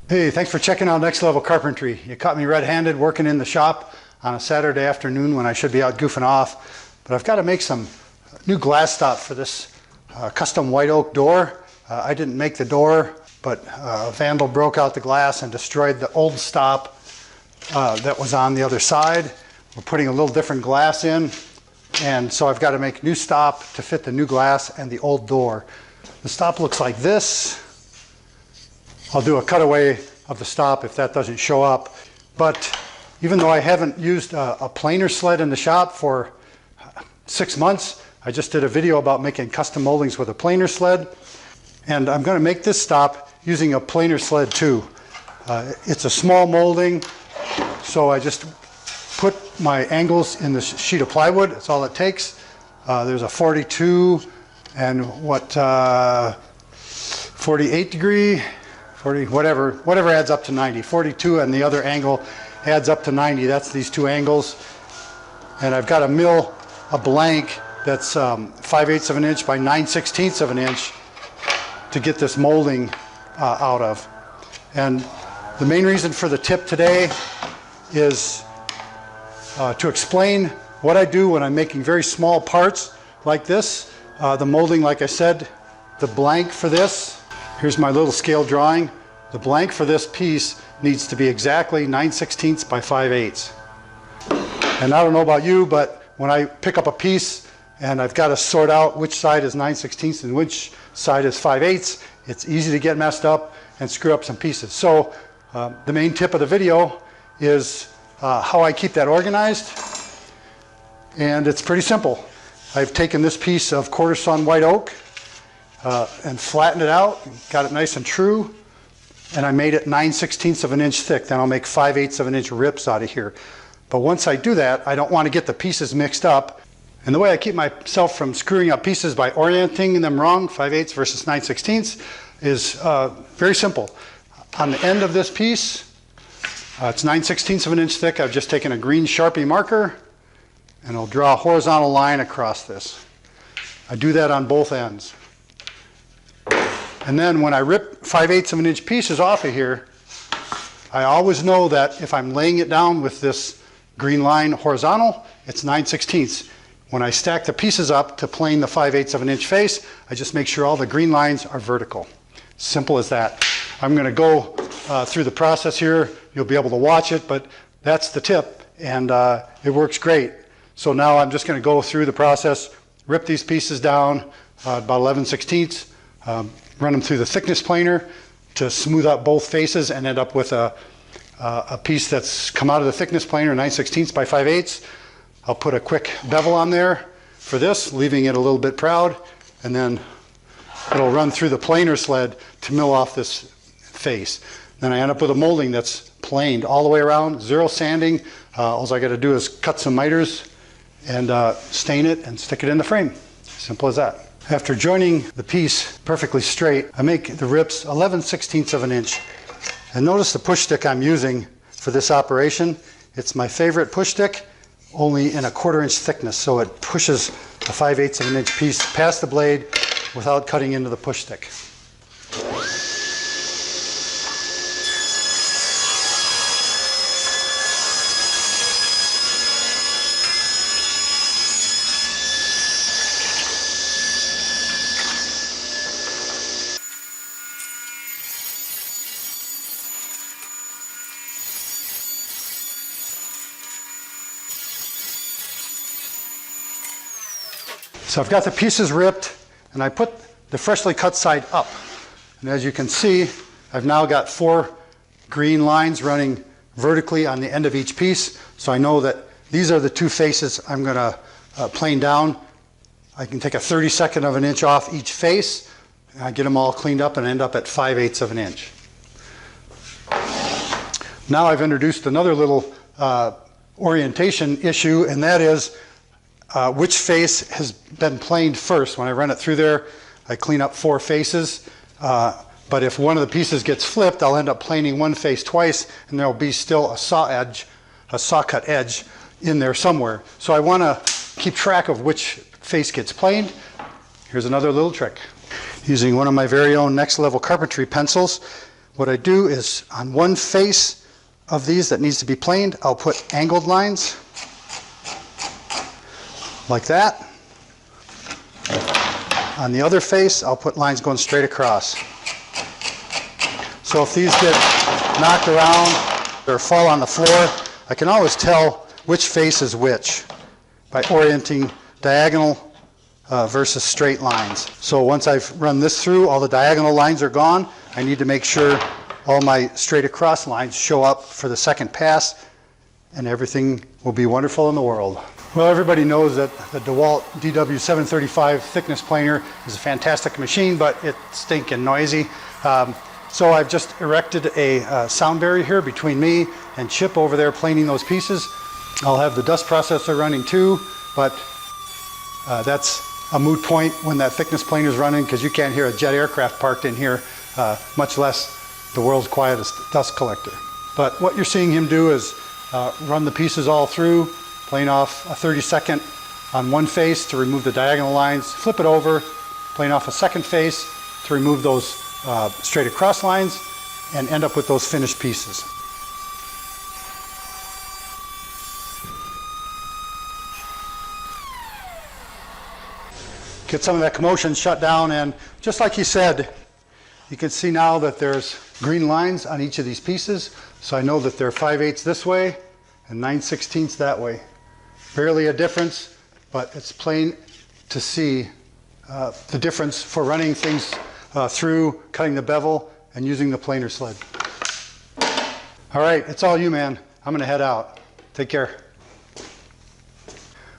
Hey, thanks for checking out Next Level Carpentry. You caught me red-handed working in the shop on a Saturday afternoon when I should be out goofing off. But I've got to make some new glass stop for this custom white oak door. I didn't make the door, but a vandal broke out the glass and destroyed the old stop that was on the other side. We're putting a little different glass in, and so I've got to make new stop to fit the new glass and the old door. The stop looks like this. I'll do a cutaway of the stop if that doesn't show up. But even though I haven't used a planer sled in the shop for 6 months, I just did a video about making custom moldings with a planer sled. And I'm going to make this stop using a planer sled too. It's a small molding, so I just put my angles in the sheet of plywood. That's all it takes. There's a 42 and 48 degree, 40, whatever adds up to 90. 42 and the other angle adds up to 90. That's these two angles. And I've got to mill a blank that's 5/8 of an inch by 9/16 of an inch to get this molding out of. And the main reason for the tip today is to explain what I do when I'm making very small parts like this. The molding, like I said, the blank for this, here's my little scale drawing. The blank for this piece needs to be exactly 9/16 by 5/8. And I don't know about you, but when I pick up a piece and I've got to sort out which side is 9/16 and which side is 5/8, it's easy to get messed up and screw up some pieces. So the main tip of the video is how I keep that organized. And it's pretty simple. I've taken this piece of quarter sawn white oak and flattened it out, got it nice and true, and I made it 9/16 of an inch thick. Then I'll make 5/8 of an inch rips out of here. But once I do that, I don't want to get the pieces mixed up. And the way I keep myself from screwing up pieces by orienting them wrong, 5/8 versus 9/16, is very simple. On the end of this piece, it's 9/16 of an inch thick. I've just taken a green Sharpie marker and I'll draw a horizontal line across this. I do that on both ends. And then when I rip 5/8 of an inch pieces off of here, I always know that if I'm laying it down with this green line horizontal, it's 9/16. When I stack the pieces up to plane the 5/8 of an inch face, I just make sure all the green lines are vertical. Simple as that. I'm going to go through the process here. You'll be able to watch it, but that's the tip, and it works great. So now I'm just going to go through the process, rip these pieces down about 11/16, run them through the thickness planer to smooth out both faces and end up with a piece that's come out of the thickness planer 9/16 by 5/8. I'll put a quick bevel on there for this, leaving it a little bit proud, and then it'll run through the planer sled to mill off this face. Then I end up with a molding that's planed all the way around, zero sanding. All I got to do is cut some miters and stain it and stick it in the frame. Simple as that. After joining the piece perfectly straight, I make the rips 11/16 of an inch. And notice the push stick I'm using for this operation. It's my favorite push stick, only in a 1/4 inch thickness, so it pushes a 5/8 of an inch piece past the blade without cutting into the push stick. So I've got the pieces ripped, and I put the freshly cut side up. And as you can see, I've now got 4 green lines running vertically on the end of each piece. So I know that these are the 2 faces I'm going to plane down. I can take a 32nd of an inch off each face. And I get them all cleaned up and end up at 5/8 of an inch. Now I've introduced another little orientation issue, and that is which face has been planed first. When I run it through there, I clean up 4 faces. But if one of the pieces gets flipped, I'll end up planing one face twice, and there'll be still a saw cut edge in there somewhere. So I want to keep track of which face gets planed. Here's another little trick. Using one of my very own Next Level Carpentry pencils, what I do is on one face of these that needs to be planed, I'll put angled lines like that. On the other face, I'll put lines going straight across. So if these get knocked around or fall on the floor, I can always tell which face is which by orienting diagonal versus straight lines. So once I've run this through, all the diagonal lines are gone. I need to make sure all my straight across lines show up for the second pass, and everything will be wonderful in the world. Well, everybody knows that the DeWalt DW735 thickness planer is a fantastic machine, but it's stinking noisy. So I've just erected a sound barrier here between me and Chip over there planing those pieces. I'll have the dust processor running too, but that's a moot point when that thickness planer is running, because you can't hear a jet aircraft parked in here, much less the world's quietest dust collector. But what you're seeing him do is run the pieces all through, plane off a 30-second on one face to remove the diagonal lines, flip it over, plane off a second face to remove those straight across lines, and end up with those finished pieces. Get some of that commotion shut down, and just like he said, you can see now that there's green lines on each of these pieces, so I know that they're 5/8 this way and 9/16 that way. Barely a difference, but it's plain to see the difference for running things through, cutting the bevel, and using the planer sled. All right, it's all you, man. I'm gonna head out. Take care.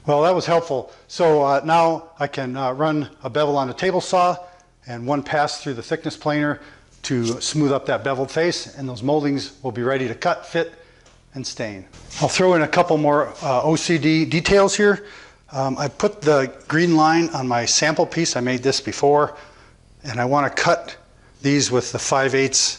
Well, that was helpful. So now I can run a bevel on a table saw and one pass through the thickness planer to smooth up that beveled face, and those moldings will be ready to cut, fit, and stain. I'll throw in a couple more OCD details here. I put the green line on my sample piece. I made this before, and I want to cut these with the 5/8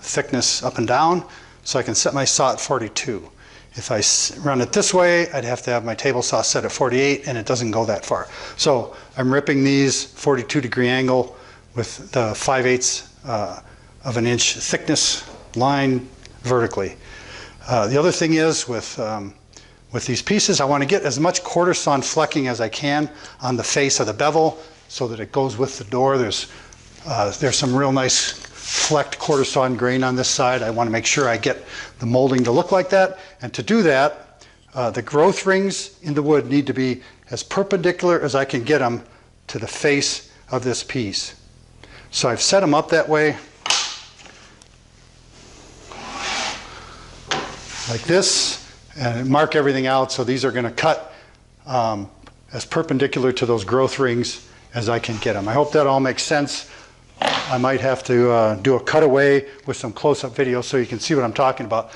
thickness up and down, so I can set my saw at 42. If I run it this way, I'd have to have my table saw set at 48, and it doesn't go that far. So I'm ripping these 42-degree angle with the 5/8 of an inch thickness line vertically. The other thing is with these pieces, I want to get as much quarter sawn flecking as I can on the face of the bevel so that it goes with the door. There's some real nice flecked quarter sawn grain on this side. I want to make sure I get the molding to look like that. And to do that, the growth rings in the wood need to be as perpendicular as I can get them to the face of this piece. So I've set them up that way, like this, and mark everything out. So these are going to cut as perpendicular to those growth rings as I can get them. I hope that all makes sense. I might have to do a cutaway with some close-up video so you can see what I'm talking about.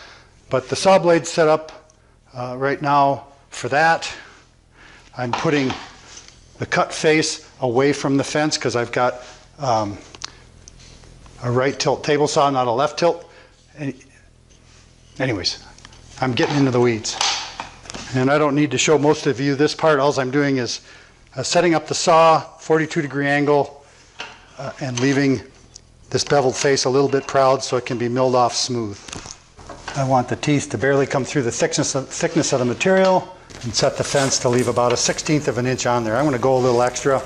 But the saw blade's set up right now for that. I'm putting the cut face away from the fence because I've got a right tilt table saw, not a left tilt. Anyways, I'm getting into the weeds. And I don't need to show most of you this part. All I'm doing is setting up the saw, 42-degree angle, and leaving this beveled face a little bit proud so it can be milled off smooth. I want the teeth to barely come through the thickness of the material, and set the fence to leave about a 1/16 of an inch on there. I'm going to go a little extra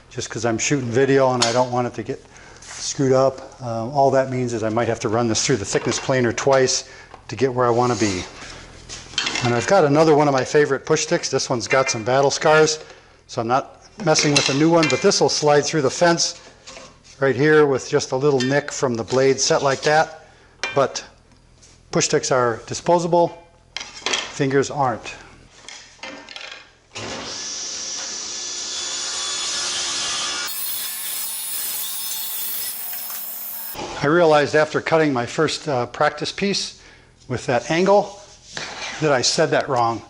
just because I'm shooting video and I don't want it to get screwed up. All that means is I might have to run this through the thickness planer twice to get where I want to be. And I've got another one of my favorite push sticks. This one's got some battle scars, so I'm not messing with a new one, but this will slide through the fence right here with just a little nick from the blade set like that. But push sticks are disposable, fingers aren't. I realized after cutting my first practice piece with that angle that I said that wrong.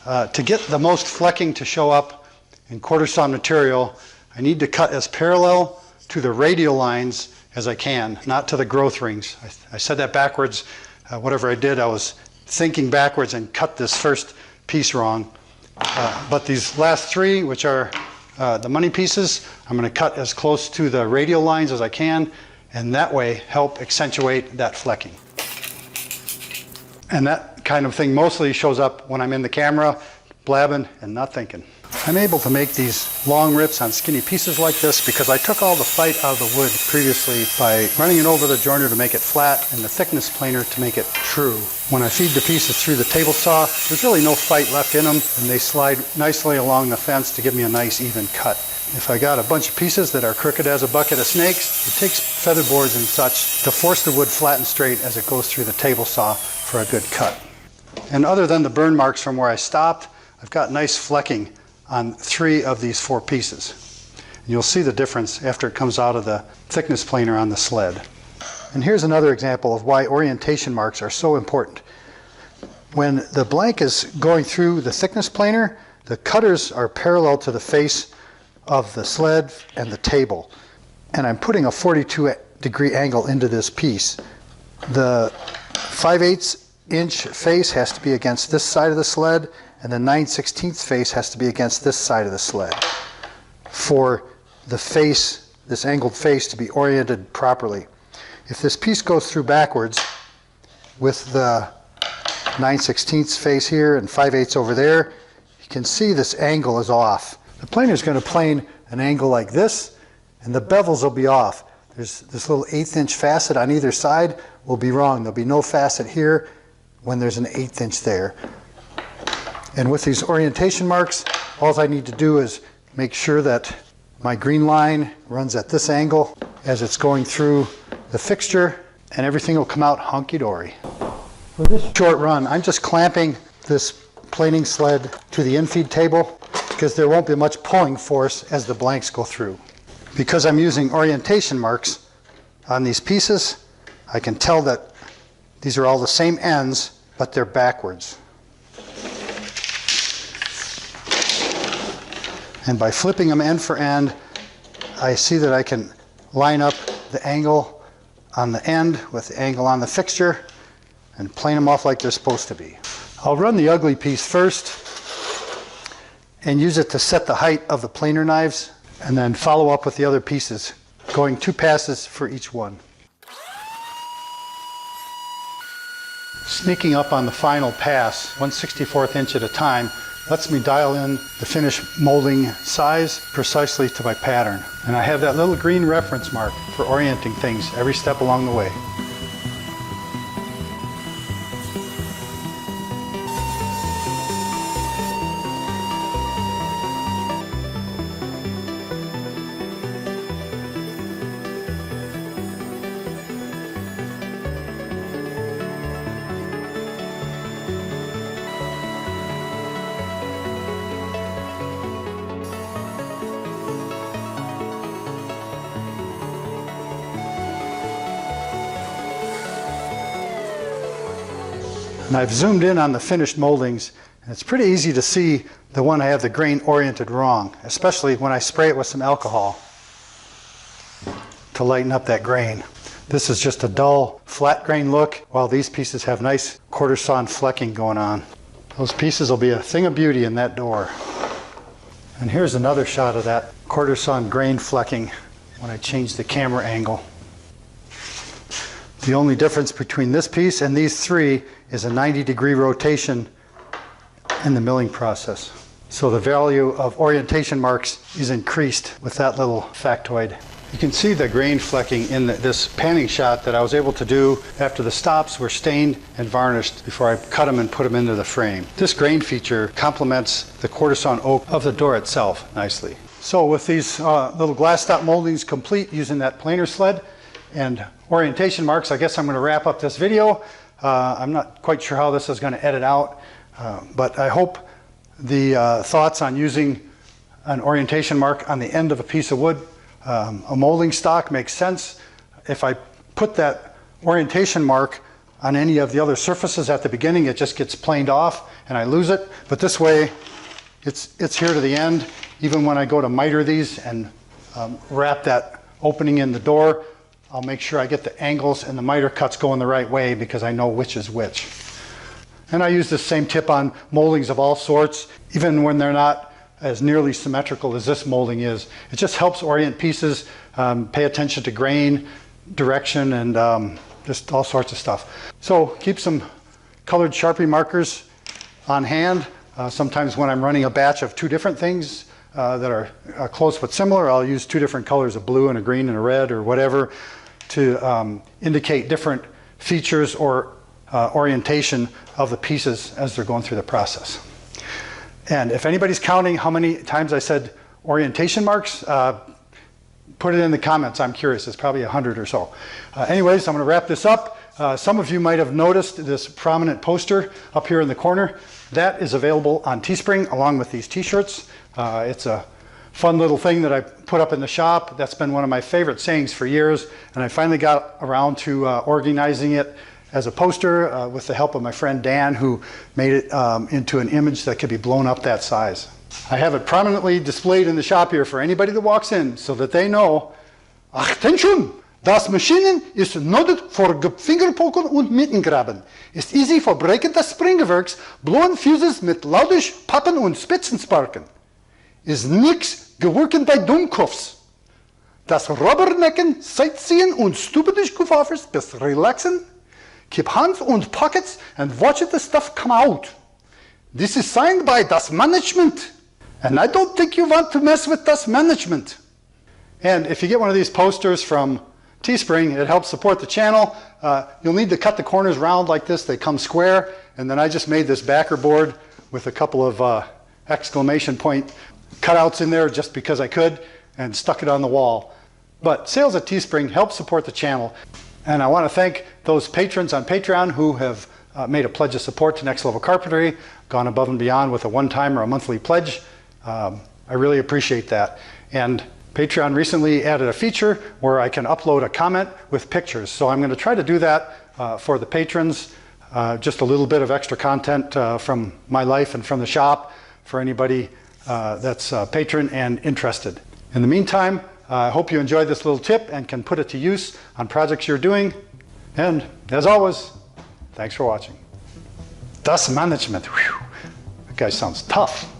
To get the most flecking to show up in quarter saw material, I need to cut as parallel to the radial lines as I can, not to the growth rings. I said that backwards. Whatever I did, I was thinking backwards and cut this first piece wrong. But these last three, which are the money pieces, I'm going to cut as close to the radial lines as I can and that way help accentuate that flecking. And that kind of thing mostly shows up when I'm in the camera, blabbing and not thinking. I'm able to make these long rips on skinny pieces like this because I took all the fight out of the wood previously by running it over the joiner to make it flat and the thickness planer to make it true. When I feed the pieces through the table saw, there's really no fight left in them, and they slide nicely along the fence to give me a nice even cut. If I got a bunch of pieces that are crooked as a bucket of snakes, it takes feather boards and such to force the wood flat and straight as it goes through the table saw for a good cut. And other than the burn marks from where I stopped, I've got nice flecking on 3 of these 4 pieces. And you'll see the difference after it comes out of the thickness planer on the sled. And here's another example of why orientation marks are so important. When the blank is going through the thickness planer, the cutters are parallel to the face of the sled and the table. And I'm putting a 42-degree angle into this piece. The 5/8 inch face has to be against this side of the sled, and the 9/16 face has to be against this side of the sled for the face, this angled face, to be oriented properly. If this piece goes through backwards with the 9/16 face here and 5/8 over there, you can see this angle is off. The planer is going to plane an angle like this, and the bevels will be off. There's this little 1/8 inch facet on either side will be wrong. There'll be no facet here when there's an 1/8 inch there. And with these orientation marks, all I need to do is make sure that my green line runs at this angle as it's going through the fixture, and everything will come out hunky-dory. For this short run, I'm just clamping this planing sled to the infeed table because there won't be much pulling force as the blanks go through. Because I'm using orientation marks on these pieces, I can tell that these are all the same ends, but they're backwards. And by flipping them end for end, I see that I can line up the angle on the end with the angle on the fixture and plane them off like they're supposed to be. I'll run the ugly piece first and use it to set the height of the planer knives, and then follow up with the other pieces, going 2 passes for each one. Sneaking up on the final pass, 1/64 inch at a time, lets me dial in the finished molding size precisely to my pattern. And I have that little green reference mark for orienting things every step along the way. And I've zoomed in on the finished moldings, and it's pretty easy to see the one I have the grain oriented wrong, especially when I spray it with some alcohol to lighten up that grain. This is just a dull, flat grain look, while these pieces have nice quarter sawn flecking going on. Those pieces will be a thing of beauty in that door. And here's another shot of that quarter sawn grain flecking when I change the camera angle. The only difference between this piece and these 3 is a 90-degree rotation in the milling process. So the value of orientation marks is increased with that little factoid. You can see the grain flecking in this panning shot that I was able to do after the stops were stained and varnished before I cut them and put them into the frame. This grain feature complements the quarter sawn oak of the door itself nicely. So with these little glass stop moldings complete using that planer sled and orientation marks, I guess I'm going to wrap up this video. I'm not quite sure how this is going to edit out, but I hope the thoughts on using an orientation mark on the end of a piece of wood, a molding stock, makes sense. If I put that orientation mark on any of the other surfaces at the beginning, it just gets planed off and I lose it. But this way, it's here to the end. Even when I go to miter these and wrap that opening in the door, I'll make sure I get the angles and the miter cuts going the right way because I know which is which. And I use the same tip on moldings of all sorts, even when they're not as nearly symmetrical as this molding is. It just helps orient pieces, pay attention to grain, direction and just all sorts of stuff. So keep some colored Sharpie markers on hand. Sometimes when I'm running a batch of two different things that are close but similar, I'll use two different colors, a blue and a green and a red or whatever, to indicate different features or orientation of the pieces as they're going through the process. And if anybody's counting how many times I said orientation marks, put it in the comments. I'm curious. It's probably 100 or so. Anyways, I'm going to wrap this up. Some of you might have noticed this prominent poster up here in the corner. That is available on TeeSpring along with these t-shirts. It's a fun little thing that I put up in the shop. That's been one of my favorite sayings for years, and I finally got around to organizing it as a poster with the help of my friend Dan, who made it into an image that could be blown up that size. I have it prominently displayed in the shop here for anybody that walks in so that they know, Attention! Das Maschinen ist noted for Fingerpoken und Mittengraben. Ist easy for breaking das Springwerks, blowen Fuses mit lautisch Pappen und Spitzensparken. Ist nix geworken bei Dumkopfs. Das Rubbernecken, Sightseeing und stupidisch Goof-offers bis relaxen. Keep hands und pockets and watch the stuff come out. This is signed by Das Management. And I don't think you want to mess with Das Management. And if you get one of these posters from TeeSpring, it helps support the channel. You'll need to cut the corners round like this. They come square. And then I just made this backer board with a couple of exclamation point cutouts in there just because I could, and stuck it on the wall. But sales at TeeSpring help support the channel. And I want to thank those patrons on Patreon who have made a pledge of support to Next Level Carpentry, gone above and beyond with a one-time or a monthly pledge. I really appreciate that. And Patreon recently added a feature where I can upload a comment with pictures. So I'm going to try to do that for the patrons. Just a little bit of extra content from my life and from the shop for anybody that's a patron and interested. In the meantime, I hope you enjoyed this little tip and can put it to use on projects you're doing. And as always, thanks for watching. Das Management. Whew. That guy sounds tough.